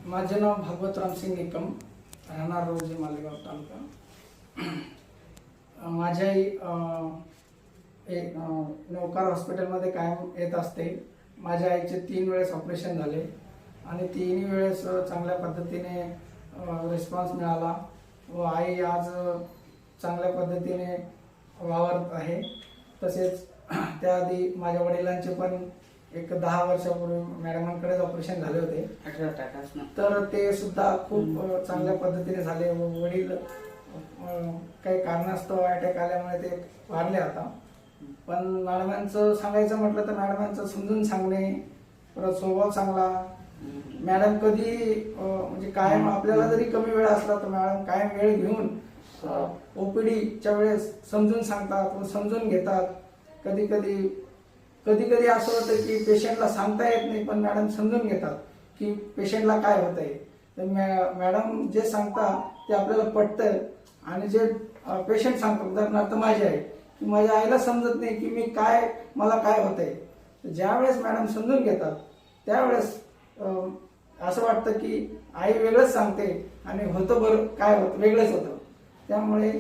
माझे नाव भागवत रामसिंग निकम, राहणार रोजी मालेगाव तालुका। माझी आई एक नौकार हॉस्पिटलमध्ये कायम येत असते। माझ्या आईचे 3 वेळेस ऑपरेशन झाले आणि 3ही वेळेस चांगल्या पद्धतीने रिस्पॉन्स मिळाला व आई आज चांगल्या पद्धतीने वावरत आहे। तसेच त्याआधी माझ्या वडिलांचे पण एक 10 वर्षापूर्वी मॅडमांकडेच ऑपरेशन झाले होते 18 टाकासनं, तर ते सुद्धा खूप चांगल्या पद्धतीने झाले व वडील काही कारणास्तव अटॅक आल्यामुळे ते वारले आता। पण मॅडमांचं सांगायचं म्हटलं तर मॅडमांचं समजून सांगणे, परत स्वभाव चांगला। मॅडम कधी म्हणजे कायम आपल्याला जरी कमी वेळ असला तर मॅडम कायम वेळ घेऊन ओपीडीच्या वेळेस समजून सांगतात व समजून घेतात। कधी कधी असं होतं की पेशंटला सांगता येत नाही, पण मॅडम समजून घेतात की पेशंटला काय होत आहे। तर मॅडम जे सांगतात ते आपल्याला पटतं आणि जे पेशंट सांगतात, उदाहरणार्थ माझी आई, की माझ्या आईला समजत नाही की मला काय होत आहे। ज्यावेळेस मॅडम समजून घेतात त्यावेळेस असं वाटतं की आई वेगळंच सांगते आणि होतं बरं काय होतं वेगळंच होतं। त्यामुळे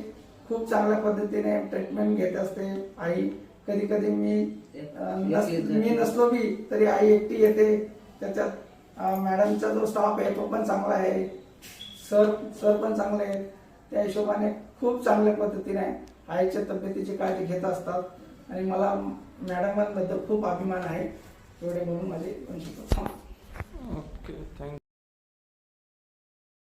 खूप चांगल्या पद्धतीने ट्रीटमेंट घेत असते आई। कधी मी नसलो बी तरी आई एकटी येते। त्याच्यात मॅडमचा जो स्टाफ आहे तो पण चांगला आहे, सर पण चांगले आहेत। त्या हिशोबाने खूप चांगल्या पद्धतीने आईच्या तब्येतीची काळजी घेत असतात आणि मला मॅडमांबद्दल खूप अभिमान आहे। एवढे म्हणून माझे 25 ओके, थँक्यू।